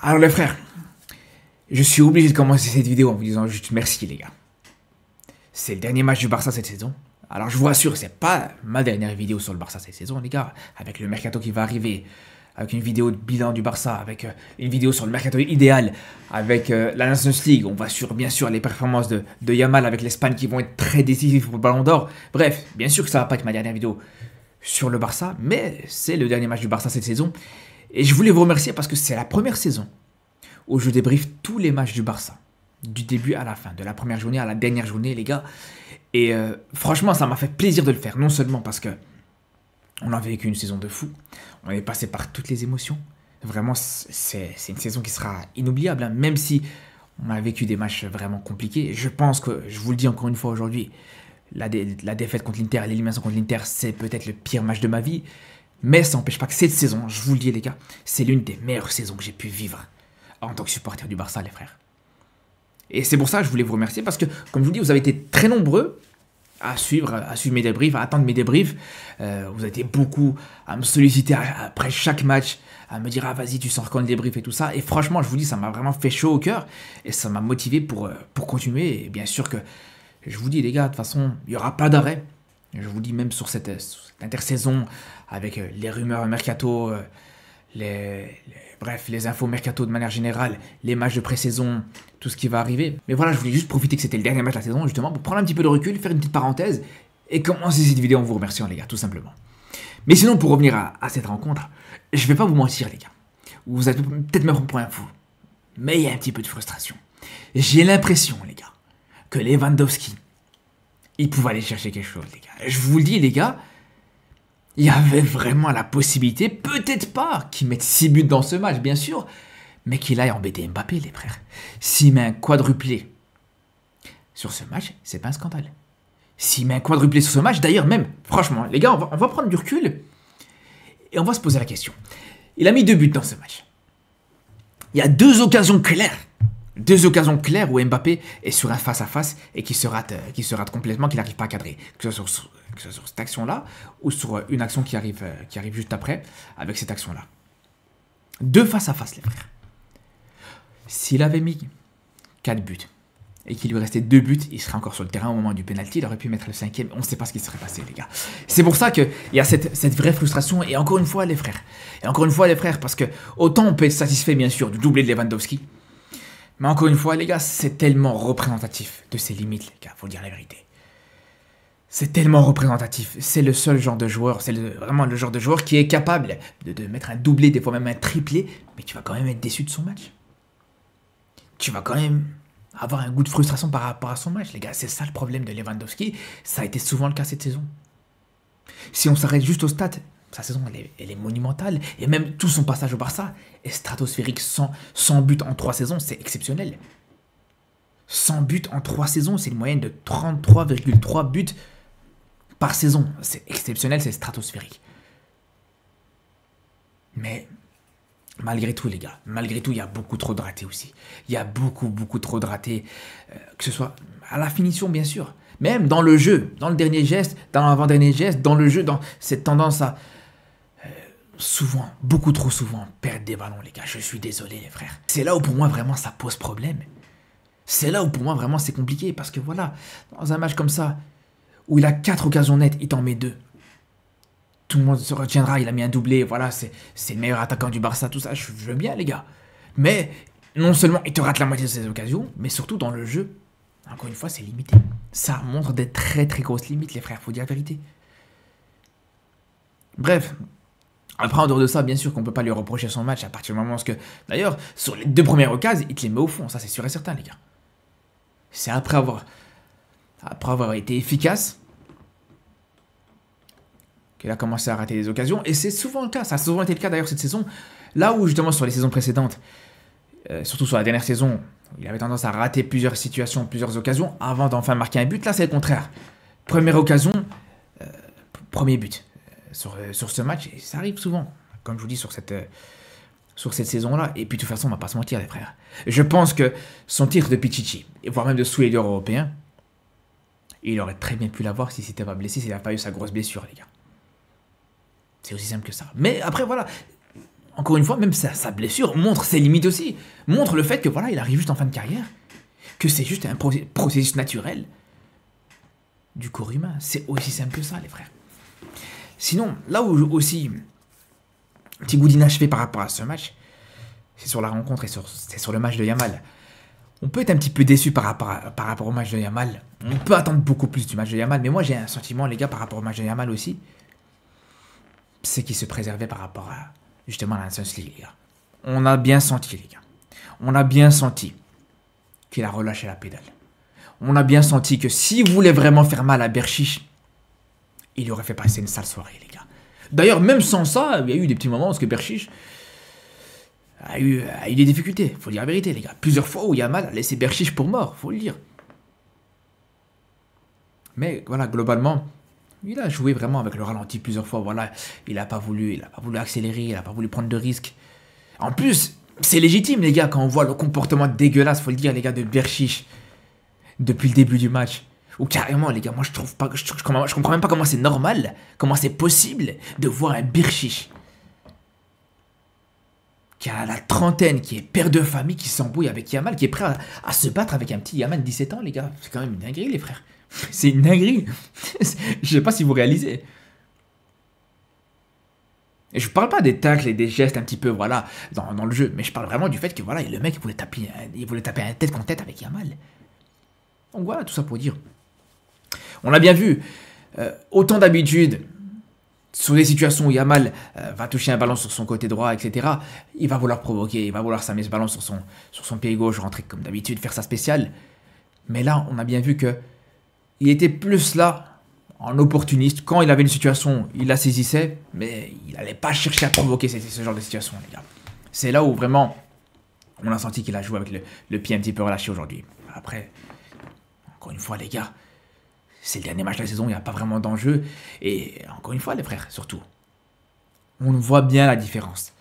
Alors les frères, je suis obligé de commencer cette vidéo en vous disant juste merci les gars. C'est le dernier match du Barça cette saison. Alors je vous rassure, c'est pas ma dernière vidéo sur le Barça cette saison les gars. Avec le mercato qui va arriver, avec une vidéo de bilan du Barça, avec une vidéo sur le mercato idéal, avec la Nations League. On va sur bien sûr les performances de Yamal avec l'Espagne qui vont être très décisives pour le Ballon d'Or. Bref, bien sûr que ça va pas être ma dernière vidéo sur le Barça, mais c'est le dernier match du Barça cette saison. Et je voulais vous remercier parce que c'est la première saison où je débriefe tous les matchs du Barça, du début à la fin, de la première journée à la dernière journée, les gars. Et franchement, ça m'a fait plaisir de le faire, non seulement parce que on a vécu une saison de fou, on est passé par toutes les émotions. Vraiment, c'est une saison qui sera inoubliable, hein, même si on a vécu des matchs vraiment compliqués. Je pense que, je vous le dis encore une fois aujourd'hui, la défaite contre l'Inter, l'élimination contre l'Inter, c'est peut-être le pire match de ma vie. Mais ça n'empêche pas que cette saison, je vous le dis les gars, c'est l'une des meilleures saisons que j'ai pu vivre en tant que supporter du Barça, les frères. Et c'est pour ça que je voulais vous remercier parce que, comme je vous dis, vous avez été très nombreux à suivre mes débriefs, à attendre mes débriefs. Vous avez été beaucoup à me solliciter après chaque match, à me dire « Ah, vas-y, tu sors quand le débrief et tout ça ». Et franchement, je vous dis, ça m'a vraiment fait chaud au cœur et ça m'a motivé pour continuer. Et bien sûr que, je vous dis les gars, de toute façon, il n'y aura pas d'arrêt. Je vous dis même sur cette intersaison, avec les rumeurs mercato, bref, les infos mercato de manière générale, les matchs de pré-saison, tout ce qui va arriver. Mais voilà, je voulais juste profiter que c'était le dernier match de la saison, justement, pour prendre un petit peu de recul, faire une petite parenthèse, et commencer cette vidéo en vous remerciant, les gars, tout simplement. Mais sinon, pour revenir à cette rencontre, je vais pas vous mentir, les gars. Vous allez peut-être me prendre pour un fou, mais il y a un petit peu de frustration. J'ai l'impression, les gars, que Lewandowski, il pouvait aller chercher quelque chose, les gars. Je vous le dis, les gars, il y avait vraiment la possibilité, peut-être pas qu'il mette 6 buts dans ce match, bien sûr, mais qu'il aille embêter Mbappé, les frères. S'il met un quadruplé sur ce match, c'est pas un scandale. S'il met un quadruplé sur ce match, d'ailleurs même, franchement, les gars, on va prendre du recul et on va se poser la question. Il a mis 2 buts dans ce match. Il y a 2 occasions claires. 2 occasions claires où Mbappé est sur un face-à-face et qui se rate complètement, qu'il n'arrive pas à cadrer. Que ce soit sur cette action-là ou sur une action qui arrive juste après avec cette action-là. 2 face-à-face, les frères. S'il avait mis 4 buts et qu'il lui restait 2 buts, il serait encore sur le terrain au moment du penalty, il aurait pu mettre le 5e. On ne sait pas ce qui serait passé, les gars. C'est pour ça qu'il y a cette vraie frustration. Et encore une fois, les frères. Parce que autant on peut être satisfait, bien sûr, du doublé de Lewandowski. Mais encore une fois, les gars, c'est tellement représentatif de ses limites, les gars, faut dire la vérité. C'est tellement représentatif. C'est le seul genre de joueur, c'est vraiment le genre de joueur qui est capable de mettre un doublé, des fois même un triplé, mais tu vas quand même être déçu de son match. Tu vas quand même avoir un goût de frustration par rapport à son match, les gars. C'est ça le problème de Lewandowski. Ça a été souvent le cas cette saison. Si on s'arrête juste au stade, sa saison, elle est monumentale. Et même tout son passage au Barça est stratosphérique. 100 buts en 3 saisons, c'est exceptionnel. 100 buts en 3 saisons, c'est une moyenne de 33,3 buts par saison. C'est exceptionnel, c'est stratosphérique. Mais malgré tout, les gars, malgré tout, il y a beaucoup trop de ratés aussi. Il y a beaucoup trop de ratés. Que ce soit à la finition, bien sûr. Même dans le jeu, dans le dernier geste, dans l'avant-dernier geste, dans le jeu, dans cette tendance à souvent, beaucoup trop souvent, perdre des ballons, les gars. Je suis désolé, les frères. C'est là où pour moi, vraiment, ça pose problème. C'est là où pour moi, vraiment, c'est compliqué. Parce que voilà, dans un match comme ça, où il a 4 occasions nettes, il t'en met 2. Tout le monde se retiendra, il a mis un doublé, voilà, c'est le meilleur attaquant du Barça, tout ça, je veux bien, les gars. Mais non seulement il te rate la moitié de ses occasions, mais surtout dans le jeu, encore une fois, c'est limité. Ça montre des très grosses limites, les frères, faut dire la vérité. Bref, après, en dehors de ça, bien sûr qu'on peut pas lui reprocher son match à partir du moment où... D'ailleurs, sur les 2 premières occasions, il te les met au fond, ça c'est sûr et certain, les gars. C'est après avoir été efficace qu'il a commencé à rater des occasions, et c'est souvent le cas, ça a souvent été le cas d'ailleurs cette saison, là où justement sur les saisons précédentes, surtout sur la dernière saison, il avait tendance à rater plusieurs situations, plusieurs occasions, avant d'enfin marquer un but. Là c'est le contraire. Première occasion, premier but sur ce match, et ça arrive souvent, comme je vous dis sur cette saison-là, et puis de toute façon on va pas se mentir les frères. Je pense que son tir de Pichichi, voire même de sous les leaders européens, il aurait très bien pu l'avoir si c'était pas blessé, s'il n'avait pas eu sa grosse blessure les gars. C'est aussi simple que ça. Mais après, voilà, encore une fois, même sa blessure montre ses limites aussi. Montre le fait que voilà, il arrive juste en fin de carrière. Que c'est juste un processus naturel du corps humain. C'est aussi simple que ça, les frères. Sinon, là où aussi, petit goût d'inachevé par rapport à ce match, c'est sur la rencontre et c'est sur le match de Yamal. On peut être un petit peu déçu par rapport au match de Yamal. On peut attendre beaucoup plus du match de Yamal. Mais moi, j'ai un sentiment, les gars, par rapport au match de Yamal aussi. C'est qu'il se préservait par rapport à, justement, la Nations League, les gars. On a bien senti, les gars. On a bien senti qu'il a relâché la pédale. On a bien senti que s'il voulait vraiment faire mal à Berchiche, il lui aurait fait passer une sale soirée, les gars. D'ailleurs, même sans ça, il y a eu des petits moments où Berchiche a eu des difficultés, faut dire la vérité, les gars. Plusieurs fois où Yamal a laissé Berchiche pour mort, faut le dire. Mais voilà, globalement, il a joué vraiment avec le ralenti plusieurs fois. Voilà, il n'a pas voulu accélérer, il n'a pas voulu prendre de risques. En plus, c'est légitime, les gars, quand on voit le comportement dégueulasse, faut le dire, les gars, de Berchiche depuis le début du match. Ou carrément, les gars, moi je trouve pas, je comprends même pas comment c'est normal, comment c'est possible de voir un Berchiche qui a la trentaine, qui est père de famille, qui s'embrouille avec Yamal, qui est prêt à se battre avec un petit Yamal de 17 ans, les gars. C'est quand même une dinguerie, les frères. C'est une dinguerie. Je sais pas si vous réalisez. Et je parle pas des tacles et des gestes un petit peu, voilà, dans le jeu, mais je parle vraiment du fait que, voilà, le mec, il voulait taper un tête contre tête avec Yamal. Donc voilà, tout ça pour dire. On a bien vu, autant d'habitude, sur des situations où Yamal va toucher un ballon sur son côté droit, etc., il va vouloir provoquer, il va vouloir s'amener ce ballon sur son pied gauche, rentrer comme d'habitude, faire sa spéciale. Mais là, on a bien vu que il était plus là, en opportuniste. Quand il avait une situation, il la saisissait, mais il n'allait pas chercher à provoquer ce genre de situation, les gars. C'est là où vraiment, on a senti qu'il a joué avec le pied un petit peu relâché aujourd'hui. Après, encore une fois, les gars, c'est le dernier match de la saison, il n'y a pas vraiment d'enjeu. Et encore une fois, les frères, surtout, on voit bien la différence.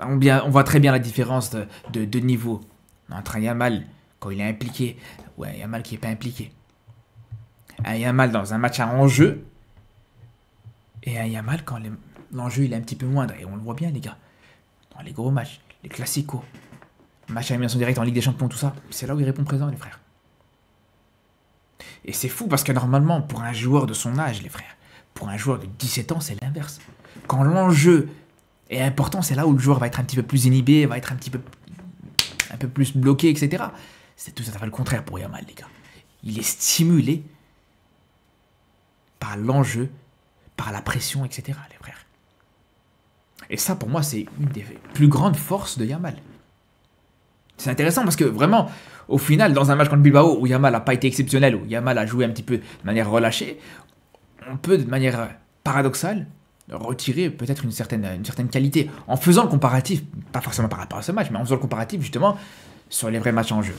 On voit très bien la différence de niveau entre un Yamal, quand il est impliqué, ou un Yamal qui n'est pas impliqué. Un Yamal dans un match à enjeu, et un Yamal quand l'enjeu il est un petit peu moindre. Et on le voit bien, les gars. Dans les gros matchs, les classicos, matchs à élimination directe en Ligue des Champions, tout ça, c'est là où il répond présent, les frères. Et c'est fou parce que normalement, pour un joueur de son âge, les frères, pour un joueur de 17 ans, c'est l'inverse. Quand l'enjeu est important, c'est là où le joueur va être un petit peu plus inhibé, va être un peu plus bloqué, etc. C'est tout à fait le contraire pour Yamal, les gars. Il est stimulé par l'enjeu, par la pression, etc., les frères. Et ça, pour moi, c'est une des plus grandes forces de Yamal. C'est intéressant parce que vraiment, au final, dans un match contre Bilbao où Yamal n'a pas été exceptionnel, où Yamal a joué un petit peu de manière relâchée, on peut de manière paradoxale retirer peut-être une certaine qualité en faisant le comparatif, pas forcément par rapport à ce match, mais en faisant le comparatif justement sur les vrais matchs en jeu.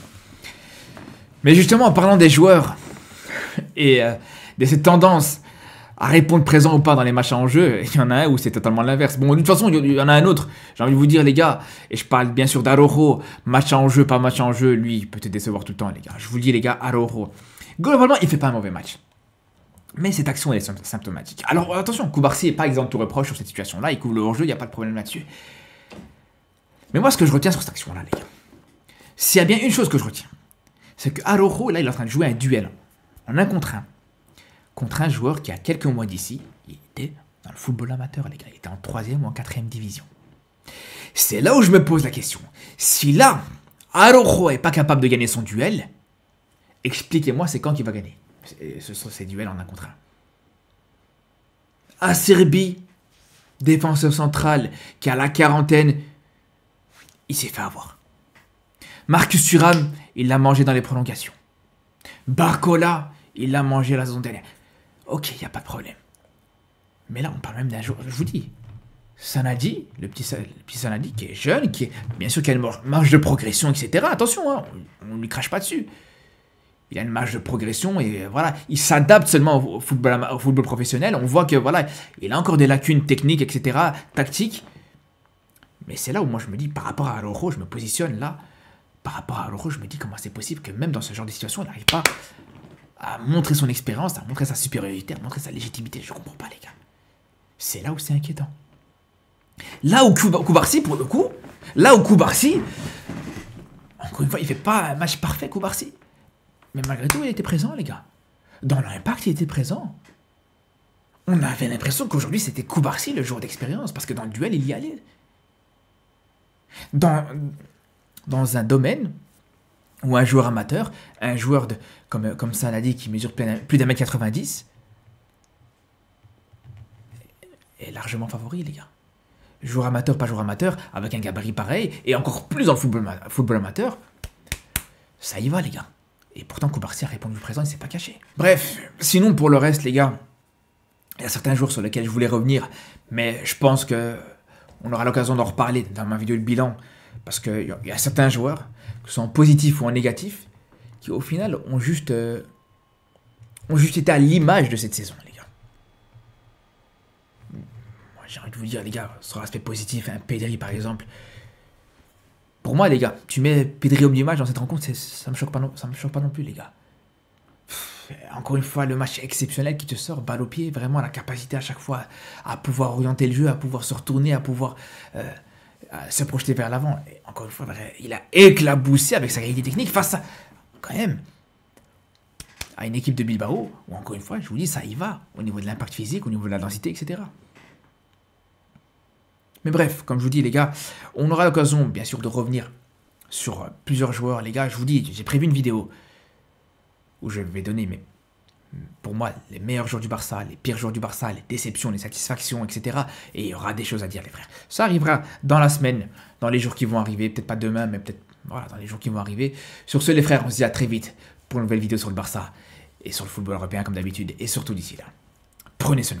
Mais justement, en parlant des joueurs et de cette tendance à répondre présent ou pas dans les matchs en jeu, il y en a un où c'est totalement l'inverse. Bon, de toute façon, il y en a un autre. J'ai envie de vous dire, les gars, et je parle bien sûr d'Araujo, match en jeu, pas match en jeu, lui, il peut te décevoir tout le temps, les gars. Je vous le dis, les gars, Araujo. Globalement, il fait pas un mauvais match. Mais cette action, elle est symptomatique. Alors, attention, Koubarsi n'est pas exempt de tout reproche sur cette situation-là. Il couvre le hors-jeu, il n'y a pas de problème là-dessus. Mais moi, ce que je retiens sur cette action-là, les gars, s'il y a bien une chose que je retiens, c'est que Araujo, là, il est en train de jouer un duel en 1 contre un joueur qui, a quelques mois d'ici, il était dans le football amateur, les gars. Il était en 3e ou en 4e division. C'est là où je me pose la question. Si là, Araujo n'est pas capable de gagner son duel, expliquez-moi c'est quand qu'il va gagner. Ce sont ces duels en 1 contre 1. Acerbi, défenseur central, qui a la quarantaine, il s'est fait avoir. Marcus Thuram, il l'a mangé dans les prolongations. Barcola, il l'a mangé la saison dernière. Ok, il n'y a pas de problème. Mais là, on parle même d'un joueur, je vous dis, Sanadi, le petit Sanadi, qui est jeune, qui est, bien sûr, qui a une marge de progression, etc. Attention, hein, on ne lui crache pas dessus. Il a une marge de progression et voilà, il s'adapte seulement au football professionnel. On voit que voilà, il a encore des lacunes techniques, etc., tactiques. Mais c'est là où moi je me dis, par rapport à Araujo, je me positionne là. Par rapport à Araujo, je me dis comment c'est possible que même dans ce genre de situation, il n'arrive pas à montrer son expérience, à montrer sa supériorité, à montrer sa légitimité. Je comprends pas, les gars. C'est là où c'est inquiétant. Là où Koubarsi, pour le coup, là où Koubarsi, encore une fois, il fait pas un match parfait, Koubarsi. Mais malgré tout, il était présent, les gars. Dans l'Impact, il était présent. On avait l'impression qu'aujourd'hui, c'était Koubarsi, le joueur d'expérience, parce que dans le duel, il y allait. Dans un domaine où un joueur amateur, un joueur comme ça l'a dit, qui mesure plus d'un mètre 90, est largement favori, les gars. Joueur amateur, pas joueur amateur, avec un gabarit pareil, et encore plus dans le football amateur, ça y va, les gars. Et pourtant, Koubarsi a répondu présent, il ne s'est pas caché. Bref, sinon, pour le reste, les gars, il y a certains joueurs sur lesquels je voulais revenir, mais je pense que on aura l'occasion d'en reparler dans ma vidéo de bilan, parce qu'il y a certains joueurs, que ce soit en positif ou en négatif, qui au final ont juste été à l'image de cette saison, les gars. Moi, j'ai envie de vous dire, les gars, sur l'aspect positif, un Pedri par exemple. Pour moi, les gars, tu mets Pedri homme du match dans cette rencontre, ça me choque pas non plus, les gars. Encore une fois, le match exceptionnel qui te sort, balle au pied, vraiment la capacité à chaque fois à pouvoir orienter le jeu, à pouvoir se retourner, à pouvoir se projeter vers l'avant. Encore une fois, il a éclaboussé avec sa qualité technique face à, quand même, à une équipe de Bilbao, où encore une fois, je vous dis, ça y va, au niveau de l'impact physique, au niveau de la densité, etc. Mais bref, comme je vous dis, les gars, on aura l'occasion, bien sûr, de revenir sur plusieurs joueurs. Les gars, je vous dis, j'ai prévu une vidéo où je vais donner, pour moi, les meilleurs joueurs du Barça, les pires joueurs du Barça, les déceptions, les satisfactions, etc. Et il y aura des choses à dire, les frères. Ça arrivera dans la semaine, dans les jours qui vont arriver, peut-être pas demain, mais peut-être voilà, dans les jours qui vont arriver. Sur ce, les frères, on se dit à très vite pour une nouvelle vidéo sur le Barça et sur le football européen, comme d'habitude. Et surtout d'ici là, prenez soin de vous.